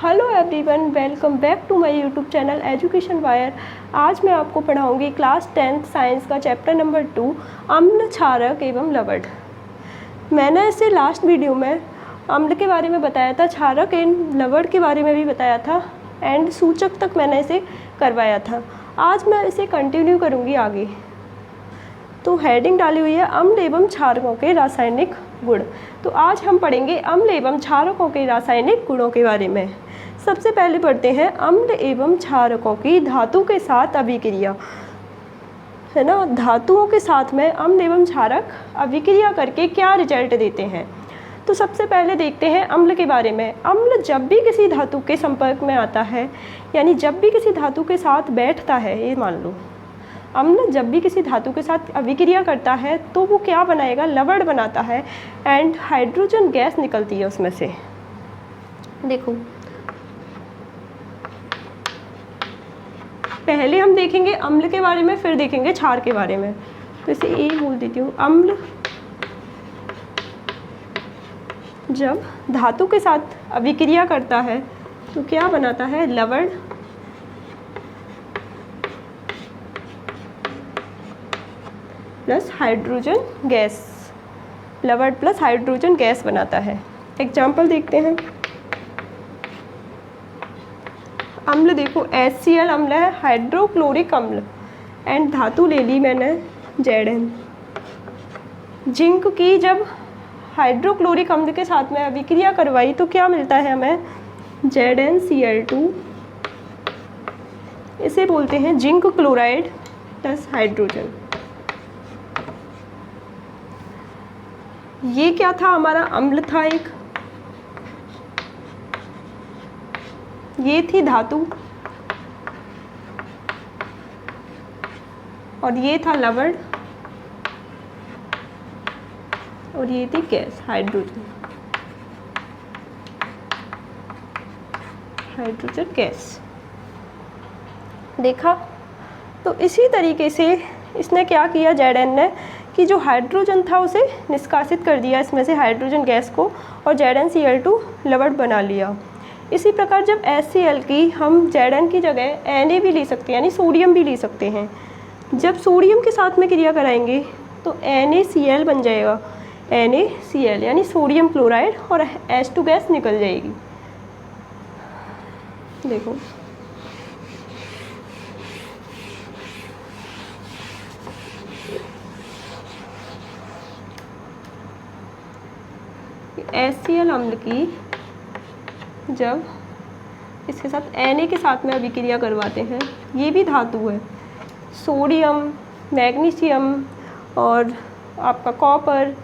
Hello everyone, welcome back to my YouTube channel education wire. आज मैं आपको पढ़ाऊंगी क्लास 10th साइंस का चैप्टर नंबर 2 अम्ल, क्षारक एवं लवण। मैंने इसे लास्ट वीडियो में अम्ल के बारे में बताया था, क्षारक एवं लवण के बारे में भी बताया था एंड सूचक तक मैंने इसे करवाया था। आज मैं इसे कंटिन्यू करूँगी आगे। तो हेडिंग डाली हुई है अम्ल एवं क्षारकों के रासायनिक गुण। तो आज हम पढ़ेंगे अम्ल एवं क्षारकों के रासायनिक गुणों के बारे में। सबसे पहले पढ़ते हैं अम्ल एवं क्षारकों की धातु के साथ अभिक्रिया, है ना। धातुओं के साथ में अम्ल एवं क्षारक अभिक्रिया करके क्या रिजल्ट देते हैं। तो सबसे पहले देखते हैं अम्ल के बारे में। अम्ल जब भी किसी धातु के संपर्क में आता है, यानी जब भी किसी धातु के साथ बैठता है, ये मान लो अम्ल जब भी किसी धातु के साथ अभिक्रिया करता है तो वो क्या बनाएगा, लवण बनाता है एंड हाइड्रोजन गैस निकलती है उसमें से। देखो पहले हम देखेंगे अम्ल के बारे में, फिर देखेंगे क्षार के बारे में। तो इसे ए बोल देती हूँ। अम्ल जब धातु के साथ अभिक्रिया करता है तो क्या बनाता है, लवण प्लस हाइड्रोजन गैस, लवण प्लस हाइड्रोजन गैस बनाता है। एग्जाम्पल देखते हैं। अम्ल देखो HCl अम्ल है, हाइड्रोक्लोरिक अम्ल एंड धातु ले ली मैंने Zn। जिंक की जब हाइड्रोक्लोरिक अम्ल के साथ में अभिक्रिया करवाई तो क्या मिलता है हमें, ZnCl2। इसे बोलते हैं जिंक क्लोराइड प्लस हाइड्रोजन। ये क्या था, हमारा अम्ल था एक, ये थी धातु और ये था लवण और ये थी गैस, हाइड्रोजन गैस। देखा। तो इसी तरीके से इसने क्या किया, Zn ने, कि जो हाइड्रोजन था उसे निष्कासित कर दिया इसमें से, हाइड्रोजन गैस को, और ZnCl2 लवण बना लिया। इसी प्रकार जब HCl की हम Zn की जगह Na भी ले सकते हैं, यानी सोडियम भी ले सकते हैं। जब सोडियम के साथ में क्रिया कराएंगे तो NaCl बन जाएगा, NaCl यानी सोडियम क्लोराइड, और H2 गैस निकल जाएगी। देखो HCl अम्ल की जब इसके साथ Na के साथ में अभिक्रिया करवाते हैं, ये भी धातु है, सोडियम, मैग्नीशियम और आपका कॉपर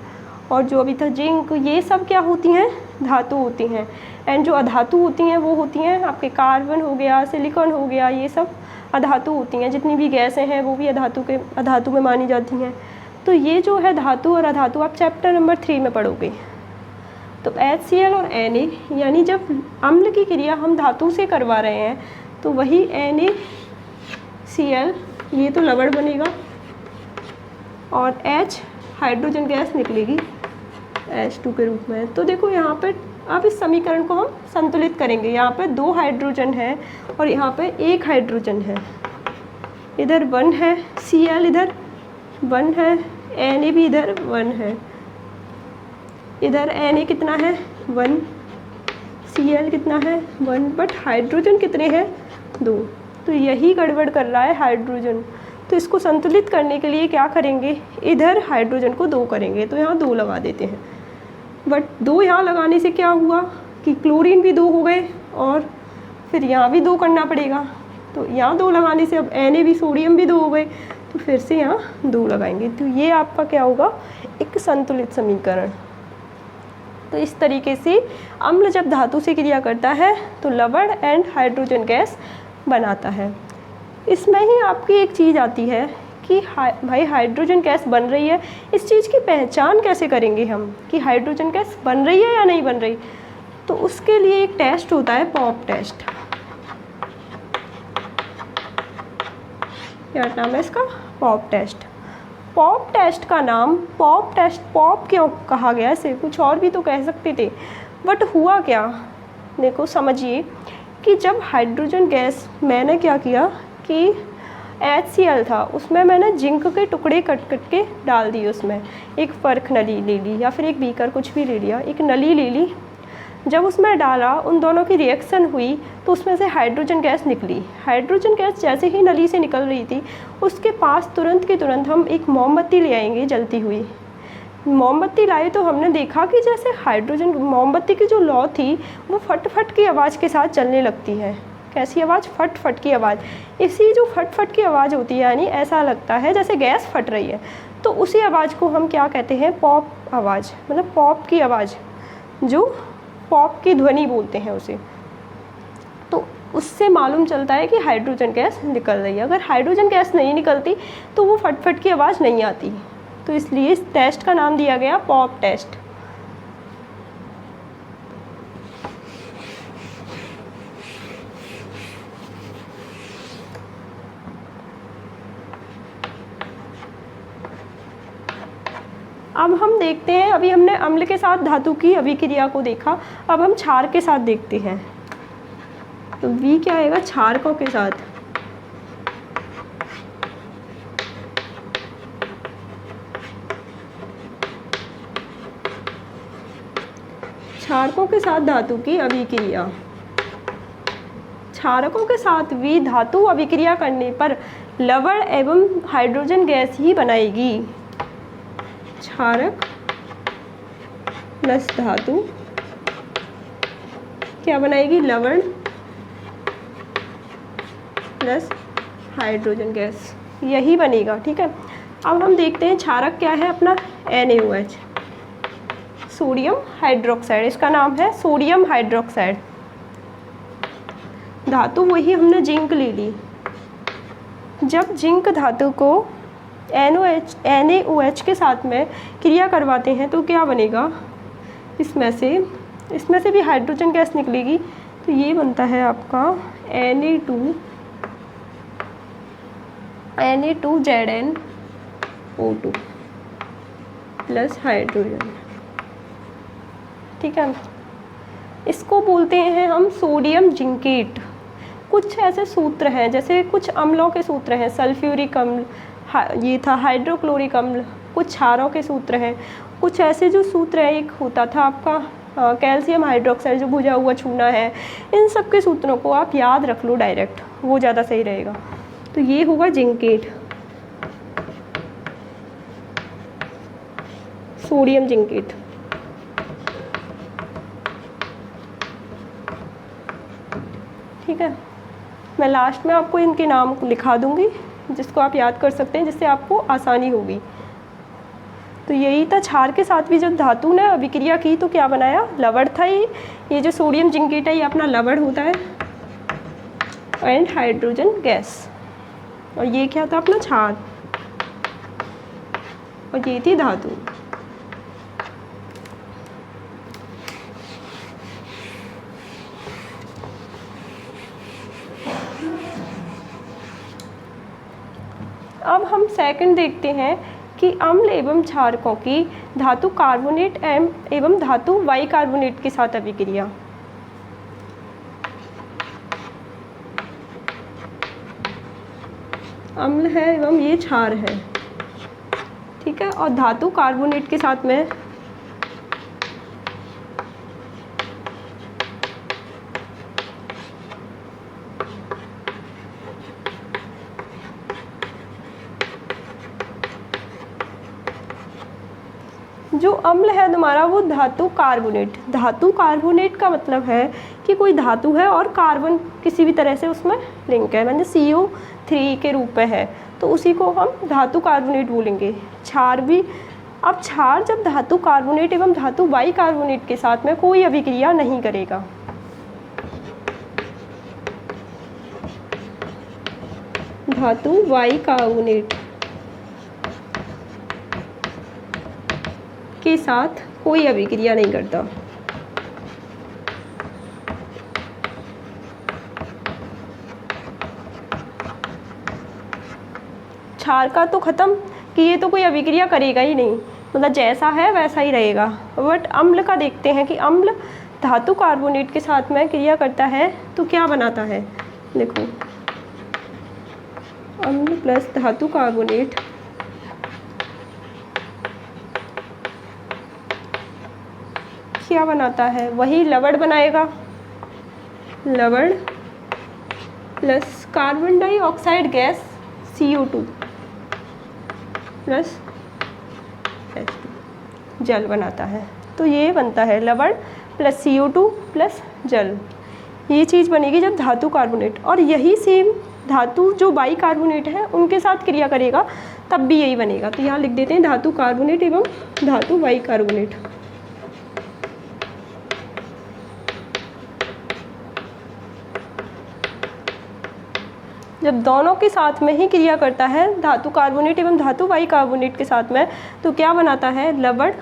और जो अभी था जिंक, ये सब क्या होती हैं, धातु होती हैं। एंड जो अधातु होती हैं वो होती हैं आपके कार्बन हो गया, सिलिकॉन हो गया, ये सब अधातु होती हैं। जितनी भी गैसें हैं वो भी अधातु में मानी जाती हैं। तो ये जो है धातु और अधातु आप चैप्टर नंबर 3 में पढ़ोगे। तो HCl और Na, यानी जब अम्ल की क्रिया हम धातु से करवा रहे हैं तो वही NaCl, ये तो लवण बनेगा और H हाइड्रोजन गैस निकलेगी H2 के रूप में। तो देखो यहाँ पर अब इस समीकरण को हम संतुलित करेंगे। यहाँ पे 2 हाइड्रोजन है और यहाँ पे 1 हाइड्रोजन है, इधर 1 है, Cl इधर 1 है, Na भी इधर 1 है, इधर Na कितना है 1, Cl कितना है 1, बट हाइड्रोजन कितने हैं 2। तो यही गड़बड़ कर रहा है हाइड्रोजन। तो इसको संतुलित करने के लिए क्या करेंगे, इधर हाइड्रोजन को 2 करेंगे, तो यहाँ 2 लगा देते हैं। बट 2 यहाँ लगाने से क्या हुआ कि क्लोरीन भी 2 हो गए और फिर यहाँ भी 2 करना पड़ेगा। तो यहाँ 2 लगाने से अब Na भी, सोडियम भी 2 हो गए, तो फिर से यहाँ 2 लगाएंगे। तो ये आपका क्या होगा, एक संतुलित समीकरण। तो इस तरीके से अम्ल जब धातु से क्रिया करता है तो लवण एंड हाइड्रोजन गैस बनाता है। इसमें ही आपकी एक चीज़ आती है कि भाई हाइड्रोजन गैस बन रही है, इस चीज़ की पहचान कैसे करेंगे हम कि हाइड्रोजन गैस बन रही है या नहीं बन रही। तो उसके लिए एक टेस्ट होता है, पॉप टेस्ट। क्या नाम है इसका, पॉप टेस्ट। पॉप टेस्ट का नाम पॉप टेस्ट, पॉप क्यों कहा गया, इसे कुछ और भी तो कह सकते थे, बट हुआ क्या, देखो समझिए। कि जब हाइड्रोजन गैस मैंने क्या किया कि HCl था उसमें मैंने जिंक के टुकड़े कट कट के डाल दिए, उसमें एक फर्क नली ले ली या फिर एक बीकर कुछ भी ले लिया, एक नली ले ली। जब उसमें डाला, उन दोनों की रिएक्शन हुई तो उसमें से हाइड्रोजन गैस निकली। हाइड्रोजन गैस जैसे ही नली से निकल रही थी उसके पास तुरंत के तुरंत हम एक मोमबत्ती ले आएंगे जलती हुई। मोमबत्ती लाए तो हमने देखा कि जैसे हाइड्रोजन मोमबत्ती की जो लौ थी वो फट फट की आवाज़ के साथ चलने लगती है। कैसी आवाज़? फट फट की आवाज़। इसी जो फट फट की आवाज़ होती है यानी ऐसा लगता है जैसे गैस फट रही है, तो उसी आवाज़ को हम क्या कहते हैं? पॉप आवाज़, मतलब पॉप की आवाज़, जो पॉप की ध्वनि बोलते हैं उसे। तो उससे मालूम चलता है कि हाइड्रोजन गैस निकल रही है। अगर हाइड्रोजन गैस नहीं निकलती तो वो फट फट की आवाज़ नहीं आती। तो इसलिए इस टेस्ट का नाम दिया गया पॉप टेस्ट। अब हम देखते हैं, अभी हमने अम्ल के साथ धातु की अभिक्रिया को देखा, अब हम क्षार के साथ देखते हैं। तो V क्या आएगा? क्षारकों के साथ। क्षारकों के साथ धातु की अभिक्रिया। क्षारकों के साथ V धातु अभिक्रिया करने पर लवण एवं हाइड्रोजन गैस ही बनाएगी। क्षारक प्लस धातु क्या बनाएगी? लवण प्लस हाइड्रोजन गैस, यही बनेगा। ठीक है, अब हम देखते हैं क्षारक क्या है अपना? NaOH, सोडियम हाइड्रोक्साइड, इसका नाम है सोडियम हाइड्रोक्साइड। धातु वही हमने जिंक ले ली। जब जिंक धातु को NaOH के साथ में क्रिया करवाते हैं तो क्या बनेगा? इसमें से भी हाइड्रोजन गैस निकलेगी। तो ये बनता है आपका Na2ZnO2 प्लस हाइड्रोजन। ठीक है, इसको बोलते हैं हम सोडियम जिंकेट। कुछ ऐसे सूत्र हैं, जैसे कुछ अम्लों के सूत्र हैं, सल्फ्यूरिक अम्ल, ये था हाइड्रोक्लोरिक अम्ल, कुछ क्षारों के सूत्र हैं। कुछ ऐसे जो सूत्र है, एक होता था आपका कैल्शियम हाइड्रोक्साइड जो बुझा हुआ चूना है, इन सब के सूत्रों को आप याद रख लो डायरेक्ट, वो ज़्यादा सही रहेगा। तो ये होगा जिंकेट, सोडियम जिंकेट। ठीक है, मैं लास्ट में आपको इनके नाम लिखा दूंगी जिसको आप याद कर सकते हैं, जिससे आपको आसानी होगी। तो यही था, क्षार के साथ भी जब धातु ने अभिक्रिया की तो क्या बनाया? लवण था। ये जो सोडियम जिंकेट है ये अपना लवण होता है एंड हाइड्रोजन गैस, और ये क्या था? अपना क्षार, और ये थी धातु। अब हम सेकंड देखते हैं कि अम्ल एवं क्षारकों की धातु कार्बोनेट एवं धातु बाइकार्बोनेट के साथ अभिक्रिया। अम्ल है एवं ये क्षार है। ठीक है, और धातु कार्बोनेट के साथ में जो अम्ल है तुम्हारा वो धातु कार्बोनेट। धातु कार्बोनेट का मतलब है कि कोई धातु है और कार्बन किसी भी तरह से उसमें लिंक है, मतलब CO3 के रूप में है, तो उसी को हम धातु कार्बोनेट बोलेंगे। क्षार भी, अब क्षार जब धातु कार्बोनेट एवं धातु बाइकार्बोनेट के साथ में कोई अभिक्रिया नहीं करेगा। धातु बाइकार्बोनेट के साथ कोई अभिक्रिया नहीं करता। क्षार का तो ख़त्म कि ये तो कोई अभिक्रिया करेगा ही नहीं, मतलब जैसा है वैसा ही रहेगा। बट अम्ल का देखते हैं कि अम्ल धातु कार्बोनेट के साथ में क्रिया करता है तो क्या बनाता है, देखो अम्ल प्लस धातु कार्बोनेट क्या बनाता है, वही लवण बनाएगा, लवण plus carbon dioxide gas CO2 plus H2 जल बनाता है। तो ये बनता है लवण प्लस CO2 प्लस जल, ये चीज़ बनेगी जब धातु कार्बोनेट। और यही सेम धातु जो बाई कार्बोनेट है उनके साथ क्रिया करेगा तब भी यही बनेगा। तो यहाँ लिख देते हैं धातु कार्बोनेट एवं धातु बाई कार्बोनेट। जब दोनों के साथ में ही क्रिया करता है धातु कार्बोनेट एवं धातु बाई कार्बोनेट के साथ में, तो क्या बनाता है, लवण,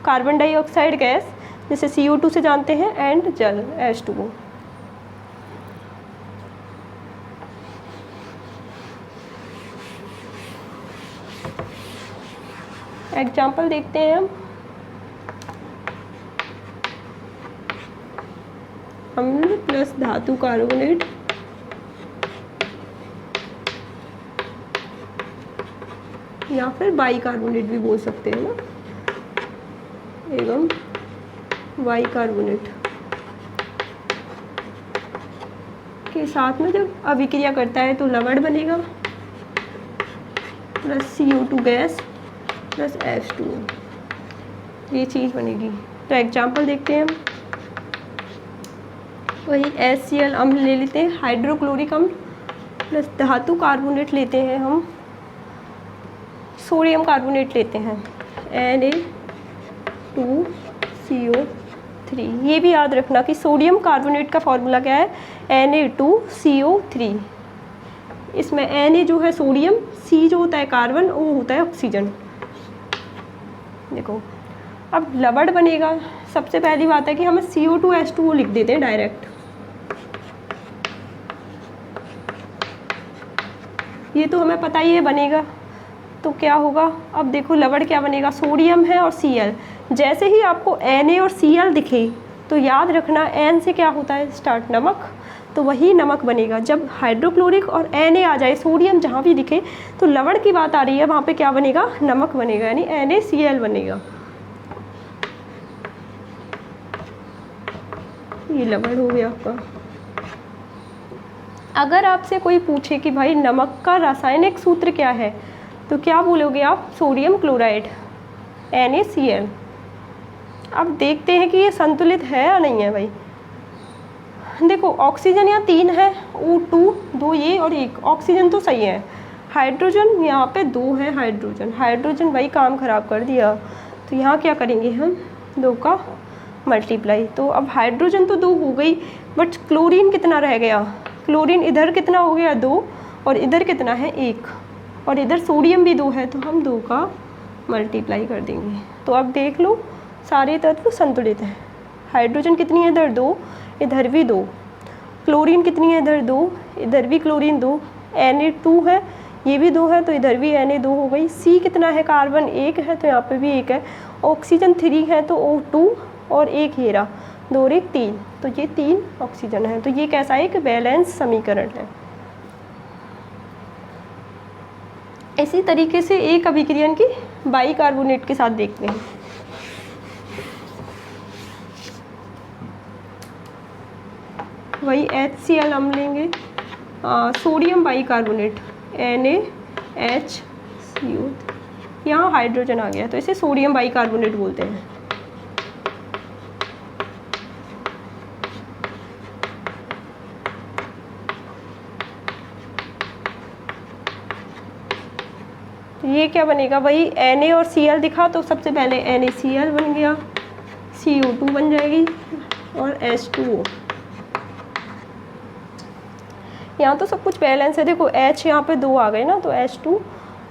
कार्बन डाइऑक्साइड गैस जिसे CO2 से जानते हैं एंड जल H2O। एग्जाम्पल देखते हैं हम। अम्ल प्लस धातु कार्बोनेट या फिर बाई कार्बोनेट भी बोल सकते हैं ना, एवं बाई कार्बोनेट के साथ में जब अभिक्रिया करता है तो लवण बनेगा plus CO2 gas plus H2O, ये चीज़ बनेगी। तो एग्जाम्पल देखते हैं हम। वही HCl अम्ल ले लेते हैं, हाइड्रोक्लोरिक अम्ल प्लस धातु कार्बोनेट लेते हैं हम, सोडियम कार्बोनेट लेते हैं Na2CO3। ये भी याद रखना कि सोडियम कार्बोनेट का फॉर्मूला क्या है, Na2CO3। इसमें Na जो है सोडियम, C जो होता है कार्बन, O होता है ऑक्सीजन। देखो अब लवण बनेगा, सबसे पहली बात है कि हम CO2 H2O लिख देते हैं डायरेक्ट। ये तो हमें पता ही है बनेगा, तो क्या होगा, अब देखो लवण क्या बनेगा, सोडियम है और Cl। जैसे ही आपको Na और Cl दिखे तो याद रखना N से क्या होता है स्टार्ट, नमक, तो वही नमक बनेगा। जब हाइड्रोक्लोरिक और Na आ जाए, सोडियम जहाँ भी दिखे तो लवण की बात आ रही है, वहाँ पे क्या बनेगा, नमक बनेगा, यानी NaCl बनेगा। ये लवण हो गया आपका। अगर आपसे कोई पूछे कि भाई नमक का रासायनिक सूत्र क्या है, तो क्या बोलोगे आप, सोडियम क्लोराइड NaCl। अब देखते हैं कि ये संतुलित है या नहीं है भाई। देखो ऑक्सीजन यहाँ 3 है, O2 2 ये और 1, ऑक्सीजन तो सही है। हाइड्रोजन यहाँ पे 2 है, हाइड्रोजन भाई काम ख़राब कर दिया। तो यहाँ क्या करेंगे हम, 2 का मल्टीप्लाई। तो अब हाइड्रोजन तो 2 हो गई, बट क्लोरीन कितना रह गया, क्लोरीन इधर कितना हो गया 2 और इधर कितना है 1, और इधर सोडियम भी 2 है, तो हम 2 का मल्टीप्लाई कर देंगे। तो अब देख लो सारे तत्व संतुलित हैं। हाइड्रोजन कितनी है इधर 2, इधर भी 2, क्लोरीन कितनी है इधर 2, इधर भी क्लोरीन 2, Na2 है, ये भी 2 है, तो इधर भी Na2 हो गई। C कितना है, कार्बन 1 है, तो यहाँ पे भी 1 है। ऑक्सीजन 3 है, तो O2 और 1 हीरा, 2 और 1 3, तो ये 3 ऑक्सीजन है। तो ये कैसा एक बैलेंस समीकरण है। इसी तरीके से एक अभिक्रियन की बाई कार्बोनेट के साथ देखते हैं। वही HCl हम लेंगे, सोडियम बाई कार्बोनेट NaHCO, यहाँ हाइड्रोजन आ गया तो इसे सोडियम बाई कार्बोनेट बोलते हैं। ये क्या बनेगा, वही Na और Cl दिखा, तो सबसे पहले NaCl बन गया, CO2 बन जाएगी और H2O। यहाँ तो सब कुछ बैलेंस है। देखो H यहाँ पे 2 आ गए ना, तो H2,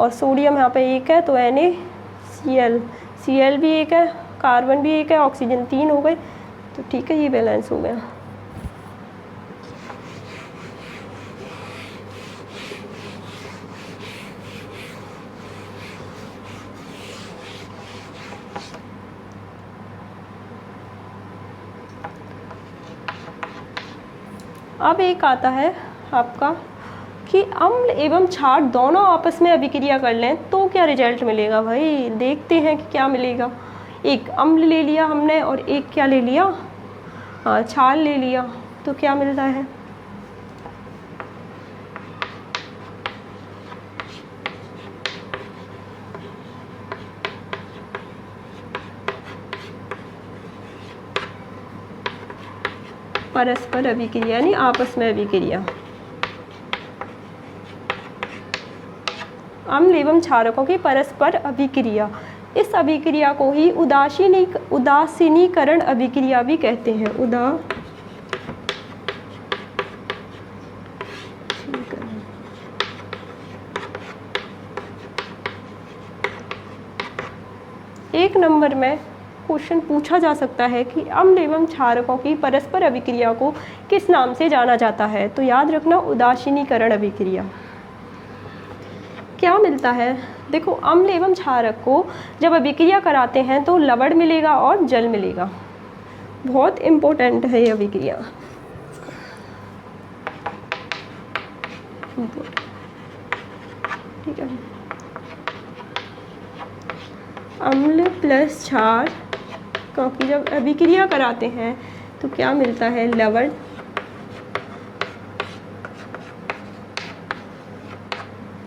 और सोडियम यहाँ पे 1 है, तो NaCl, Cl भी 1 है, कार्बन भी 1 है, ऑक्सीजन 3 हो गए, तो ठीक है, ये बैलेंस हो गया। अब एक आता है आपका कि अम्ल एवं क्षार दोनों आपस में अभिक्रिया कर लें तो क्या रिजल्ट मिलेगा। भाई देखते हैं कि क्या मिलेगा। एक अम्ल ले लिया हमने और एक क्या ले लिया, क्षार ले लिया, तो क्या मिलता है। परस्पर अभिक्रिया यानी आपस में अभिक्रिया। अम्ल एवं क्षारकों की परस्पर अभिक्रिया, इस अभिक्रिया को ही उदासीनीकरण अभिक्रिया भी कहते हैं। एक नंबर में क्वेश्चन पूछा जा सकता है कि अम्ल एवं क्षारकों की परस्पर अभिक्रिया को किस नाम से जाना जाता है, तो याद रखना उदासीनीकरण अभिक्रिया। क्या मिलता है, देखो अम्ल एवं क्षारक को जब अभिक्रिया कराते हैं तो लवण मिलेगा और जल मिलेगा। बहुत इम्पोर्टेंट है ये अभिक्रिया। ठीक है, अम्ल प्लस क्षार क्योंकि जब अभिक्रिया कराते हैं तो क्या मिलता है,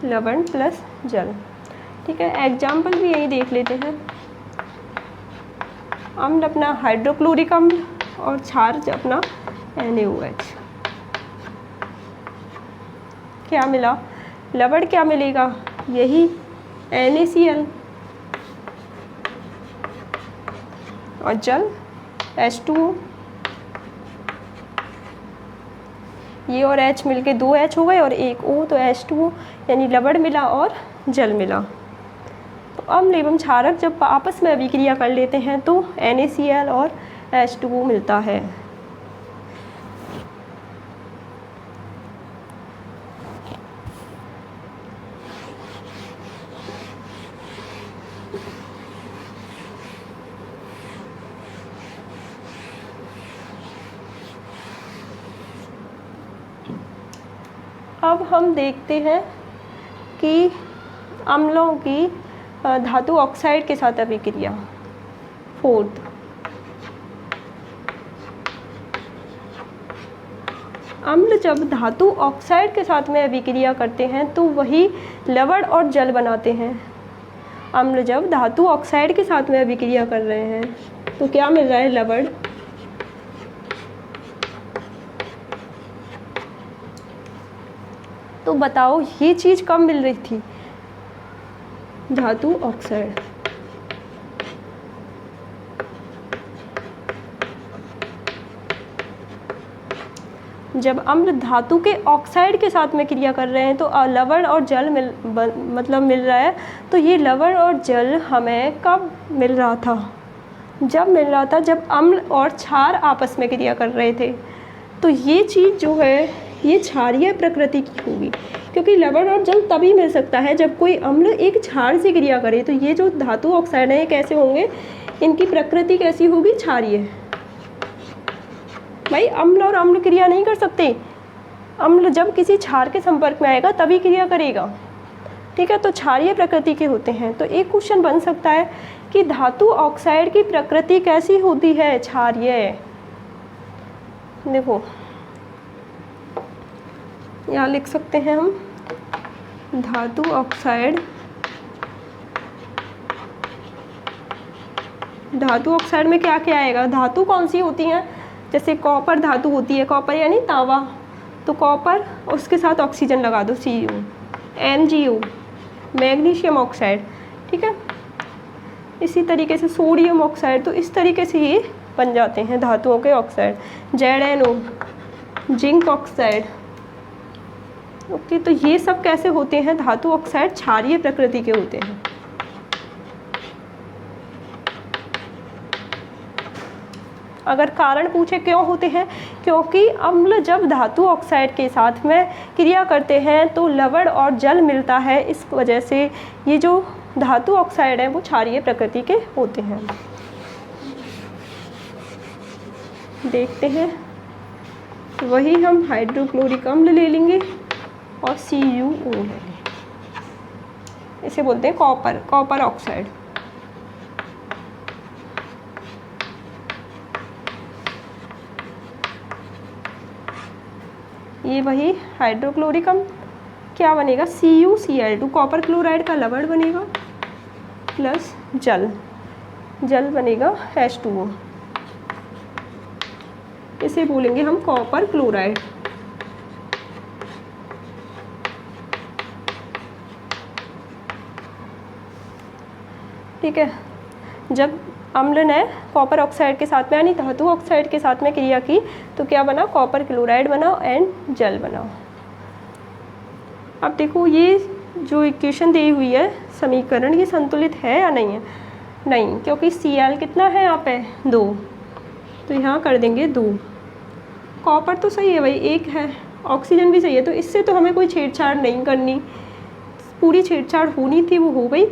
लवण प्लस जल। ठीक है, एग्जाम्पल भी यही देख लेते हैं। अम्ल अपना हाइड्रोक्लोरिक अम्ल और क्षार अपना NaOH। क्या मिला, लवण क्या मिलेगा, यही NaCl और जल H2O। ये और H मिलके 2 H हो गए और एक O, तो H2O यानी लवण मिला और जल मिला। तो अम्ल एवं क्षारक जब आपस में अभिक्रिया कर लेते हैं तो NaCl और H2O मिलता है। अब हम देखते हैं कि अम्लों की धातु ऑक्साइड के साथ अभिक्रिया। फोर्थ, अम्ल जब धातु ऑक्साइड के साथ में अभिक्रिया करते हैं तो वही लवण और जल बनाते हैं। अम्ल जब धातु ऑक्साइड के साथ में अभिक्रिया कर रहे हैं तो क्या मिल रहा है, लवण तो बताओ ये चीज़ कब मिल रही थी, धातु ऑक्साइड। जब अम्ल धातु के ऑक्साइड के साथ में क्रिया कर रहे हैं तो लवण और जल मिल रहा है। तो ये लवण और जल हमें कब मिल रहा था, जब मिल रहा था जब अम्ल और क्षार आपस में क्रिया कर रहे थे। तो ये चीज़ जो है ये क्षारीय प्रकृति की होगी, क्योंकि लवण और जल तभी मिल सकता है जब कोई अम्ल एक क्षार से क्रिया करे। तो ये जो धातु ऑक्साइड है ये कैसे होंगे, इनकी प्रकृति कैसी होगी, क्षारीय। भाई अम्ल और अम्ल क्रिया नहीं कर सकते, अम्ल जब किसी क्षार के संपर्क में आएगा तभी क्रिया करेगा। ठीक है, तो क्षारीय प्रकृति के होते हैं। तो एक क्वेश्चन बन सकता है कि धातु ऑक्साइड की प्रकृति कैसी होती है, क्षारीय। देखो यहाँ लिख सकते हैं हम, धातु ऑक्साइड, धातु ऑक्साइड में क्या क्या आएगा, धातु कौन सी होती हैं, जैसे कॉपर धातु होती है, कॉपर यानी तांबा, तो कॉपर उसके साथ ऑक्सीजन लगा दो Cu, MgO, मैग्नीशियम ऑक्साइड। ठीक है, इसी तरीके से सोडियम ऑक्साइड। तो इस तरीके से ये बन जाते हैं धातुओं के oxide. ZnO, zinc oxide. Okay, तो ये सब कैसे होते हैं, धातु ऑक्साइड क्षारीय प्रकृति के होते हैं। अगर कारण पूछे क्यों होते हैं, क्योंकि अम्ल जब धातु ऑक्साइड के साथ में क्रिया करते हैं तो लवण और जल मिलता है। इस वजह से ये जो धातु ऑक्साइड है वो क्षारीय प्रकृति के होते हैं। देखते हैं वही हम हाइड्रोक्लोरिक अम्ल ले लेंगे और CuO ले लेंगे। इसे बोलते हैं कॉपर ऑक्साइड। ये वही हाइड्रोक्लोरिक अम्ल क्या बनेगा, CuCl2 कॉपर क्लोराइड का लवण बनेगा प्लस जल बनेगा H2O। इसे बोलेंगे हम कॉपर क्लोराइड। ठीक है, जब अम्ल ने कॉपर ऑक्साइड के साथ में यानी धातु ऑक्साइड के साथ में क्रिया की तो क्या बना, कॉपर क्लोराइड बना एंड जल बना। अब देखो ये जो इक्वेशन दी हुई है समीकरण, ये संतुलित है या नहीं है, नहीं, क्योंकि Cl कितना है यहाँ पे 2, तो यहाँ कर देंगे 2। कॉपर तो सही है भाई 1 है, ऑक्सीजन भी सही है, तो इससे तो हमें कोई छेड़छाड़ नहीं करनी, पूरी छेड़छाड़ होनी थी वो हो गई,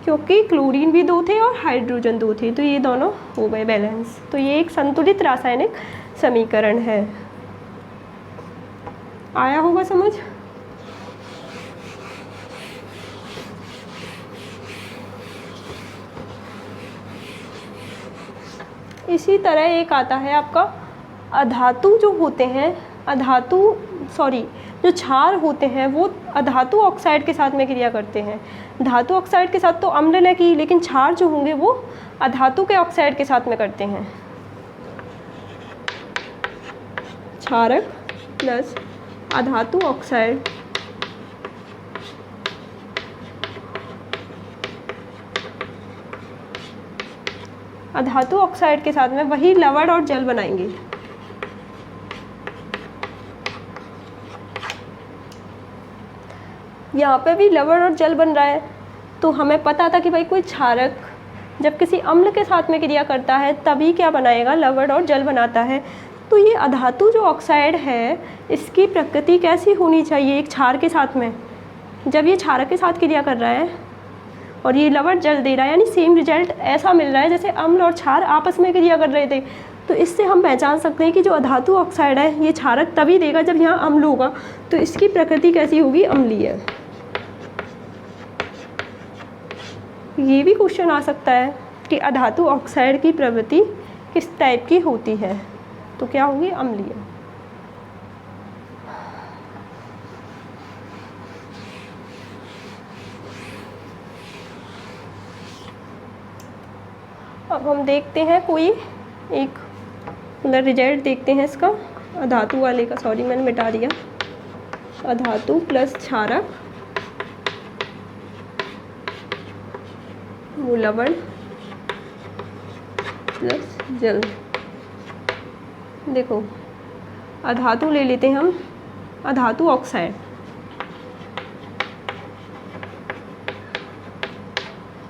क्योंकि क्लोरीन भी 2 थे और हाइड्रोजन 2 थे, तो ये दोनों हो गए बैलेंस। तो ये एक संतुलित रासायनिक समीकरण है। आया होगा समझ। इसी तरह एक आता है आपका अधातु जो होते हैं, जो क्षार होते हैं वो अधातु ऑक्साइड के साथ में क्रिया करते हैं। धातु ऑक्साइड के साथ तो अम्ल ने की, लेकिन क्षार जो होंगे वो अधातु के ऑक्साइड के साथ में करते हैं। क्षारक प्लस अधातु ऑक्साइड अधातु ऑक्साइड के साथ में वही लवण और जल बनाएंगे। यहाँ पे भी लवण और जल बन रहा है, तो हमें पता था कि भाई कोई क्षारक जब किसी अम्ल के साथ में क्रिया करता है तभी क्या बनाएगा, लवण और जल बनाता है। तो ये अधातु जो ऑक्साइड है इसकी प्रकृति कैसी होनी चाहिए एक क्षार के साथ में, जब ये क्षारक के साथ क्रिया कर रहा है और ये लवण जल दे रहा है, यानी सेम रिजल्ट ऐसा मिल रहा है जैसे अम्ल और क्षार आपस में क्रिया कर रहे थे। तो इससे हम पहचान सकते हैं कि जो अधातु ऑक्साइड है ये क्षारक तभी देगा जब यहाँ अम्ल होगा, तो इसकी प्रकृति कैसी होगी, अम्लीय। ये भी क्वेश्चन आ सकता है कि अधातु ऑक्साइड की प्रवृत्ति किस टाइप की होती है, तो क्या होगी, अम्लीय। अब हम देखते हैं कोई एक मतलब रिजल्ट देखते हैं इसका, अधातु वाले का, सॉरी मैंने मिटा दिया, अधातु प्लस क्षारक वो लवण प्लस जल। देखो अधातु ले लेते हैं हम, अधातु ऑक्साइड,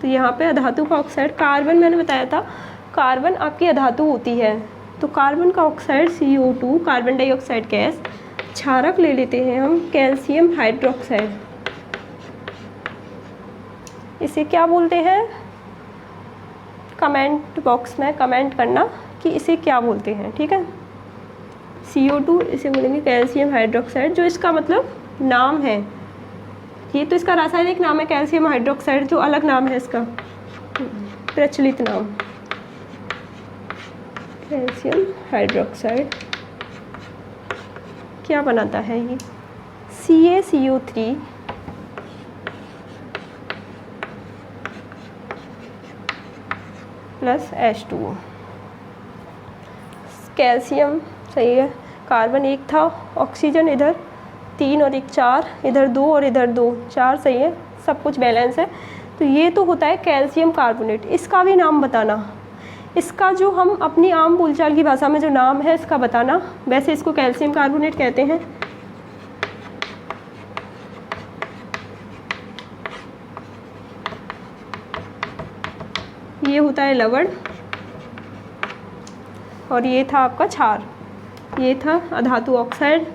तो यहाँ पे अधातु का ऑक्साइड कार्बन, मैंने बताया था कार्बन आपकी अधातु होती है, तो कार्बन का oxide CO2 carbon dioxide gas. क्षारक ले लेते हैं हम कैल्शियम हाइड्रोक्साइड, इसे क्या बोलते हैं, कमेंट बॉक्स में कमेंट करना कि इसे क्या बोलते हैं, ठीक है। CO2 इसे बोलेंगे कैल्शियम हाइड्रोक्साइड, जो इसका मतलब नाम है, ये तो इसका रासायनिक नाम है कैल्शियम हाइड्रोक्साइड, जो अलग नाम है इसका प्रचलित नाम कैल्शियम हाइड्रोक्साइड क्या बनाता है, ये CaCO3 प्लस H2O। कैल्शियम सही है, कार्बन 1 था, ऑक्सीजन इधर 3 और 1 4, इधर 2 और इधर 2 4, सही है, सब कुछ बैलेंस है। तो ये तो होता है कैल्शियम कार्बोनेट। इसका भी नाम बताना, इसका जो हम अपनी आम बोलचाल की भाषा में जो नाम है इसका बताना। वैसे इसको कैल्शियम कार्बोनेट कहते हैं। ये होता है लवण और ये था आपका क्षार, ये था अधातु ऑक्साइड,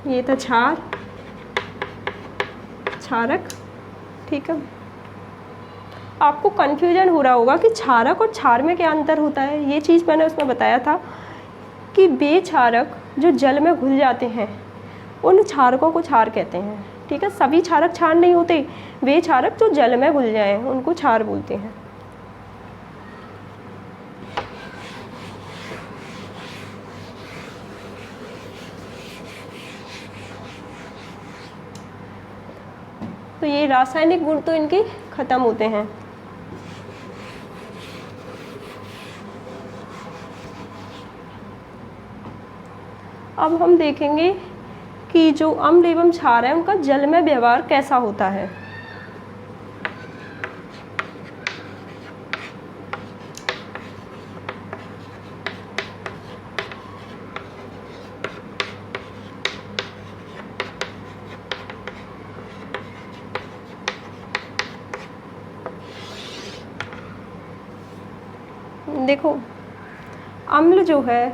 ये था क्षारक, ठीक है। आपको कन्फ्यूजन हो रहा होगा कि क्षारक और क्षार में क्या अंतर होता है। ये चीज़ मैंने उसमें बताया था कि वे क्षारक जो जल में घुल जाते हैं उन क्षारकों को क्षार कहते हैं। ठीक है, सभी क्षारक क्षार नहीं होते, वे क्षारक जो जल में घुल जाएं उनको क्षार बोलते हैं। तो ये रासायनिक गुण तो इनके खत्म होते हैं। अब हम देखेंगे कि जो अम्ल एवं क्षार है उनका जल में व्यवहार कैसा होता है। देखो, अम्ल जो है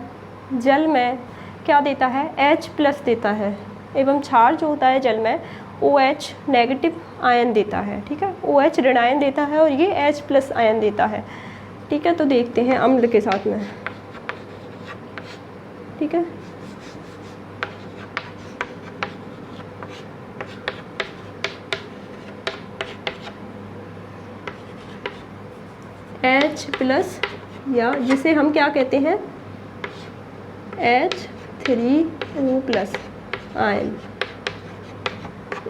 जल में क्या देता है, H+ देता है, एवं क्षार जो होता है जल में OH नेगेटिव आयन देता है। ठीक है, OH ऋण आयन देता है और ये H+ आयन देता है। ठीक है, तो देखते हैं अम्ल के साथ में। ठीक है, H+ या जिसे हम क्या कहते हैं H3O+ आयन,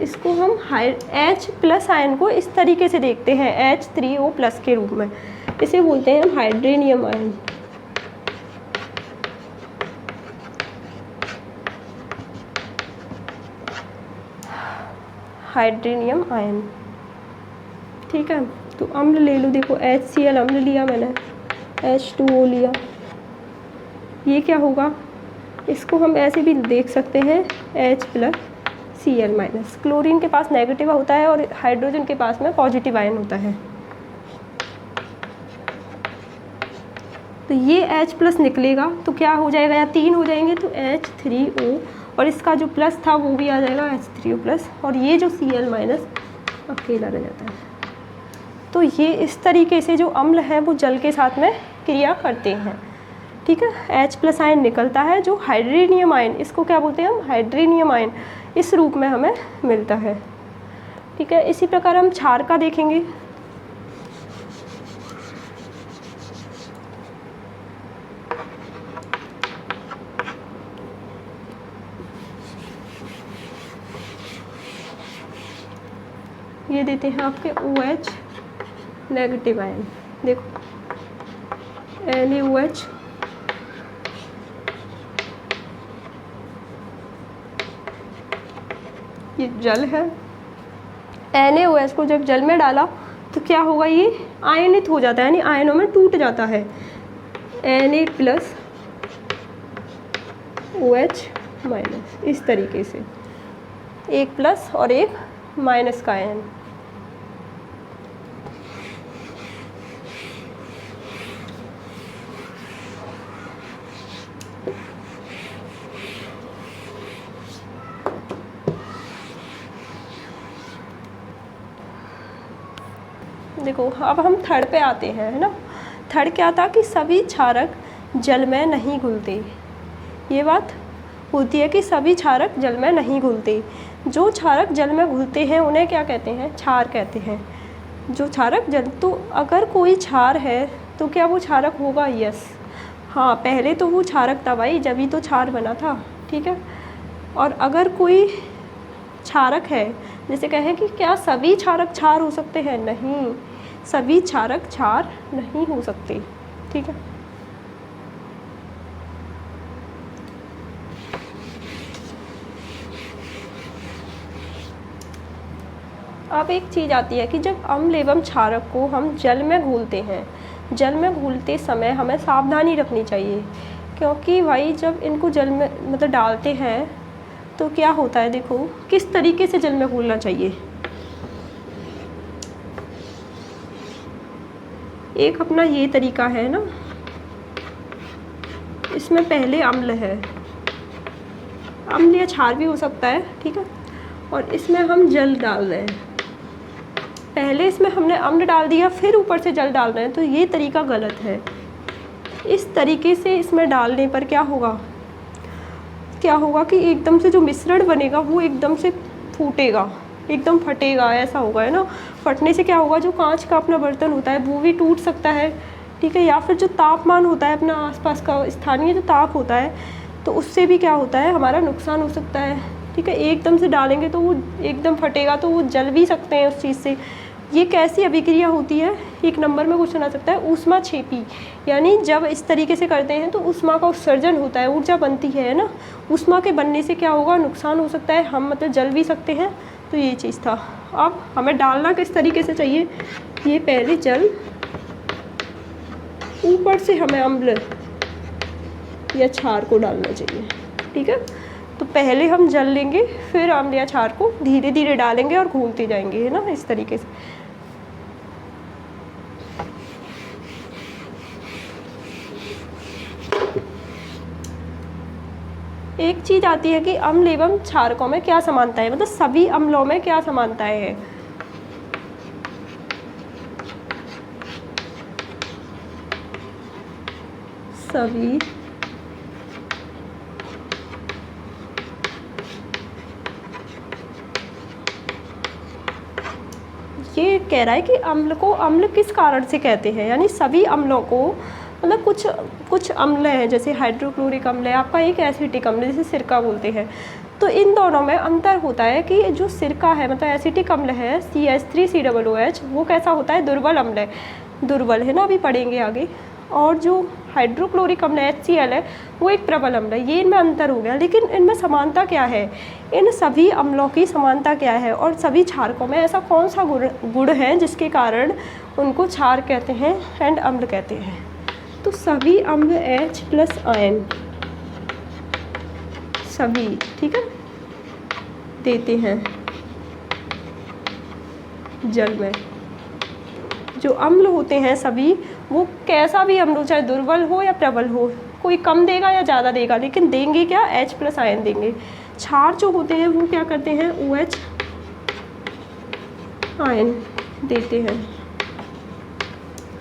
इसको हम H+ आयन को इस तरीके से देखते हैं H3O+ के रूप में, इसे बोलते हैं हम हाइड्रेनियम आयन। हाइड्रेनियम आयन। ठीक है, तो अम्ल ले लो, देखो HCl अम्ल लिया मैंने, H2O लिया, ये क्या होगा, इसको हम ऐसे भी देख सकते हैं H+Cl-। क्लोरीन के पास नेगेटिव होता है और हाइड्रोजन के पास में पॉजिटिव आयन होता है। तो ये H+ निकलेगा तो क्या हो जाएगा, या 3 हो जाएंगे तो H3O, और इसका जो प्लस था वो भी आ जाएगा H3O+, और ये जो Cl- अकेला रह जाता है। तो ये इस तरीके से जो अम्ल है वो जल के साथ में क्रिया करते हैं। ठीक है, H+ आयन निकलता है, जो हाइड्रेनियम आयन, इसको क्या बोलते हैं हम, हाइड्रेनियम आयन, इस रूप में हमें मिलता है। ठीक है, इसी प्रकार हम क्षार का देखेंगे। ये देते हैं आपके OH नेगेटिव आयन, देखो NaOH, ये जल है। NaOH को जब जल में डाला तो क्या होगा, ये आयनित हो जाता है, यानी आयनों में टूट जाता है। Na+OH-, इस तरीके से एक प्लस और एक माइनस का आयन। देखो, अब हम थर्ड पे आते हैं, है ना। थर्ड क्या था कि सभी क्षारक जल में नहीं घुलते। ये बात होती है कि सभी क्षारक जल में नहीं घुलते। जो क्षारक जल में घुलते हैं उन्हें क्या कहते हैं, क्षार कहते हैं। जो क्षारक जल, तो अगर कोई क्षार है तो क्या वो क्षारक होगा, यस, हाँ, पहले तो वो क्षारक था भाई, जब ही तो क्षार बना था। ठीक है, और अगर कोई क्षारक है, जैसे कहें कि क्या सभी क्षारक क्षार हो सकते हैं, नहीं, सभी क्षारक क्षार नहीं हो सकते। ठीक है, अब एक चीज़ आती है कि जब अम्ल एवं क्षारक को हम जल में घोलते हैं, जल में घोलते समय हमें सावधानी रखनी चाहिए, क्योंकि भाई जब इनको जल में मतलब डालते हैं तो क्या होता है, देखो किस तरीके से जल में घोलना चाहिए। एक अपना ये तरीका है ना, इसमें पहले अम्ल है, अम्ल या क्षार भी हो सकता है। ठीक है, और इसमें हम जल डाल रहे हैं, पहले इसमें हमने अम्ल डाल दिया फिर ऊपर से जल डाल रहे हैं, तो ये तरीका गलत है। इस तरीके से इसमें डालने पर क्या होगा कि एकदम से जो मिश्रण बनेगा वो एकदम से फूटेगा, एकदम फटेगा, ऐसा होगा, है ना। फटने से क्या होगा, जो कांच का अपना बर्तन होता है वो भी टूट सकता है, ठीक है। या फिर जो तापमान होता है अपना आसपास का स्थानीय जो ताप होता है, तो उससे भी क्या होता है, हमारा नुकसान हो सकता है, ठीक है। एकदम से डालेंगे तो वो एकदम फटेगा, तो वो जल भी सकते हैं उस चीज़ से। ये कैसी अभिक्रिया होती है, एक नंबर में क्वेश्चन आ सकता है, ऊष्मा छेपी। यानी जब इस तरीके से करते हैं तो ऊष्मा का उत्सर्जन होता है, ऊर्जा बनती है ना। ऊष्मा के बनने से क्या होगा, नुकसान हो सकता है, हम मतलब जल भी सकते हैं। तो ये चीज़ था। अब हमें डालना किस तरीके से चाहिए, ये पहले जल, ऊपर से हमें अम्ल या क्षार को डालना चाहिए, ठीक है। तो पहले हम जल लेंगे, फिर अम्ल या क्षार को धीरे धीरे डालेंगे और घूमते जाएंगे, है ना, इस तरीके से। एक चीज़ आती है कि अम्ल एवं क्षारकों में क्या समानता है, मतलब सभी अम्लों में क्या समानताएं हैं। सभी ये कह रहा है कि अम्ल को अम्ल किस कारण से कहते हैं, यानी सभी अम्लों को, मतलब कुछ अम्ल हैं, जैसे हाइड्रोक्लोरिक अम्ल है आपका, एक एसिटिक अम्ल जिसे सिरका बोलते हैं। तो इन दोनों में अंतर होता है कि जो सिरका है, मतलब एसिटिक अम्ल है CH3COOH, वो कैसा होता है, दुर्बल अम्ल है, दुर्बल है ना, अभी पढ़ेंगे आगे। और जो हाइड्रोक्लोरिक अम्ल HCl है, वो एक प्रबल अम्ल है। ये इनमें अंतर हो गया, लेकिन इनमें समानता क्या है, इन सभी अम्लों की समानता क्या है, और सभी क्षारकों में ऐसा कौन सा गुण है जिसके कारण उनको क्षार कहते हैं एंड अम्ल कहते हैं। तो सभी अम्ल H+ आयन, सभी, ठीक है, देते हैं जल में। जो अम्ल होते हैं सभी, वो कैसा भी अम्ल हो, चाहे दुर्बल हो या प्रबल हो, कोई कम देगा या ज़्यादा देगा, लेकिन देंगे क्या, H+ आयन देंगे। क्षार जो होते हैं वो क्या करते हैं, OH आयन देते हैं।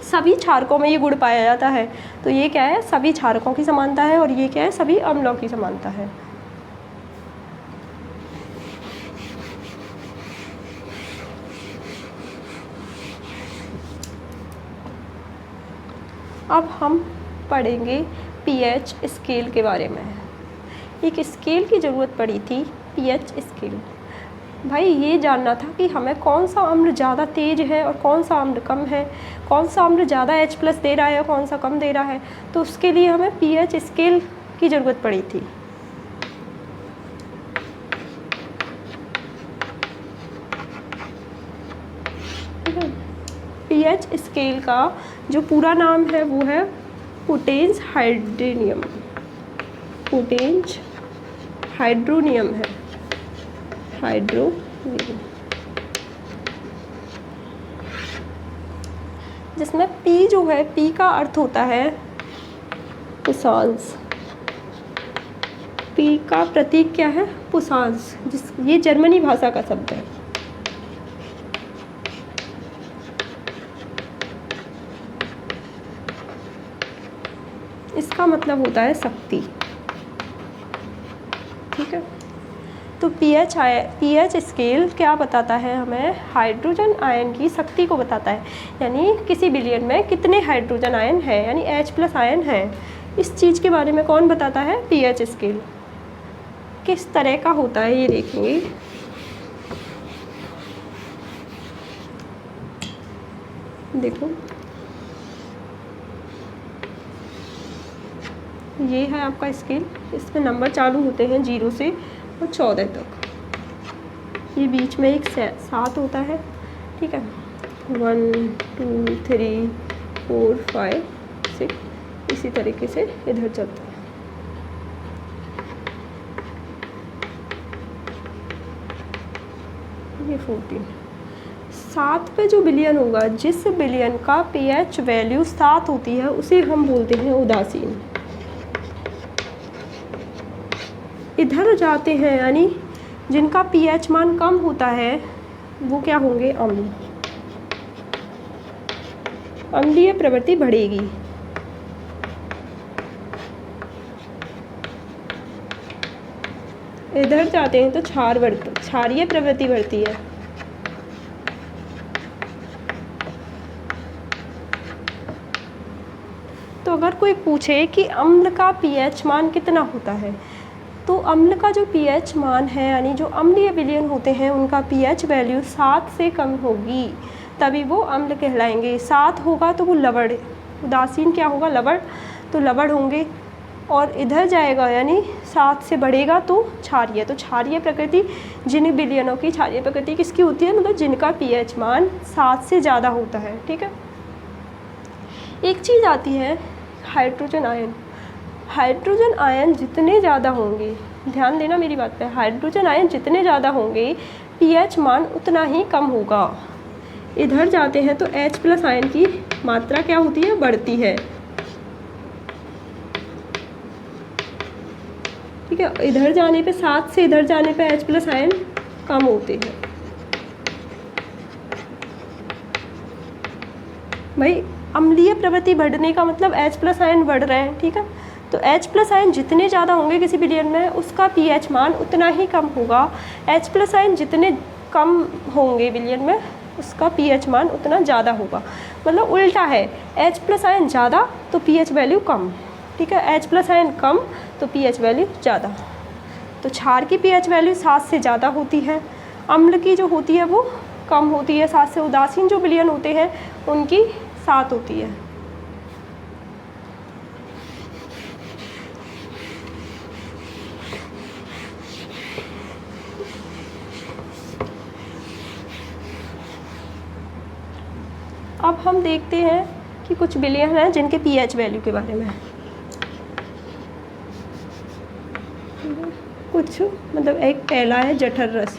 सभी क्षारकों में ये गुण पाया जाता है। तो ये क्या है, सभी क्षारकों की समानता है, और ये क्या है, सभी अम्लों की समानता है। अब हम पढ़ेंगे pH स्केल के बारे में। एक स्केल की ज़रूरत पड़ी थी, pH स्केल। भाई ये जानना था कि हमें कौन सा अम्ल ज़्यादा तेज है और कौन सा अम्ल कम है, कौन सा अम्ल ज़्यादा H+ दे रहा है और कौन सा कम दे रहा है। तो उसके लिए हमें pH स्केल की ज़रूरत पड़ी थी। pH स्केल का जो पूरा नाम है वो है पोटेंस हाइड्रोनियम, पोटेंस हाइड्रोनियम है, हाइड्रोनियम, जिसमें P जो है, P का अर्थ होता है पुसांस। P का प्रतीक क्या है, पुसांस, ये जर्मनी भाषा का शब्द है। इसका मतलब होता है शक्ति, ठीक है। तो pH स्केल क्या बताता है हमें, हाइड्रोजन आयन की शक्ति को बताता है, यानी किसी बिलियन में कितने हाइड्रोजन आयन है, यानी H+ आयन है। इस चीज़ के बारे में कौन बताता है, pH स्केल। किस तरह का होता है ये देखेंगे। देखो ये है आपका स्केल, इसमें नंबर चालू होते हैं 0 से और 14 तक। ये बीच में एक 7 होता है, ठीक है। 1 2 3 4 5 6, इसी तरीके से इधर चलता है। ये 14, 7 पे जो बिलियन होगा, जिस बिलियन का pH वैल्यू 7 होती है, उसे हम बोलते हैं उदासीन। इधर जाते हैं, यानी जिनका pH मान कम होता है वो क्या होंगे, अम्ल। अम्लीय प्रवृत्ति बढ़ेगी। इधर जाते हैं तो क्षारीय प्रवृत्ति बढ़ती है। तो अगर कोई पूछे कि अम्ल का पीएच मान कितना होता है, तो अम्ल का जो पीएच मान है, यानी जो अम्लीय विलयन होते हैं उनका पीएच वैल्यू 7 से कम होगी, तभी वो अम्ल कहलाएंगे। 7 होगा तो वो लवण, उदासीन क्या होगा, लवण, तो लवण होंगे। और इधर जाएगा यानी 7 से बढ़ेगा तो क्षारीय। तो क्षारीय प्रकृति, जिन विलयनों की क्षारीय प्रकृति किसकी होती है, मतलब जिनका पीएच मान 7 से ज़्यादा होता है। ठीक है। एक चीज़ आती है हाइड्रोजन आयन। हाइड्रोजन आयन जितने ज़्यादा होंगे, ध्यान देना मेरी बात पे, हाइड्रोजन आयन जितने ज़्यादा होंगे पीएच मान उतना ही कम होगा। इधर जाते हैं तो H+ आयन की मात्रा क्या होती है, बढ़ती है। ठीक है। इधर जाने पे 7 से इधर जाने पे H+ आयन कम होते हैं। भाई अम्लीय प्रवृत्ति बढ़ने का मतलब H+ आयन बढ़ रहे हैं। ठीक है। तो H+ आयन जितने ज़्यादा होंगे किसी विलयन में उसका पीएच मान उतना ही कम होगा। H+ आयन जितने कम होंगे विलयन में उसका पीएच मान उतना ज़्यादा होगा। मतलब उल्टा है, H+ आयन ज़्यादा तो पीएच वैल्यू कम। ठीक है। H+ आयन कम तो पीएच वैल्यू ज़्यादा। तो क्षार की पीएच वैल्यू 7 से ज़्यादा होती है, अम्ल की जो होती है वो कम होती है 7 से। उदासीन जो विलयन होते हैं उनकी 7 होती है। अब हम देखते हैं कि कुछ विलयन हैं जिनके पीएच वैल्यू के बारे में। कुछ मतलब एक पहला है जठर रस।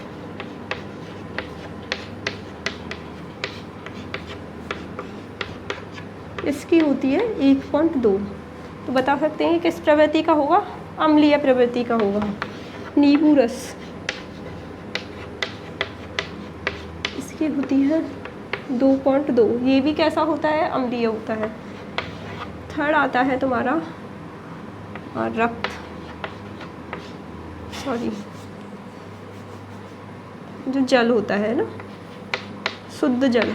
इसकी होती है 1.2। तो बता सकते हैं किस प्रवृत्ति का होगा, अम्लीय प्रवृत्ति का होगा। नींबू रस, इसकी होती है 2.2। ये भी कैसा होता है, अम्लीय होता है। थर्ड आता है तुम्हारा रक्त, सॉरी जो जल होता है ना, शुद्ध जल,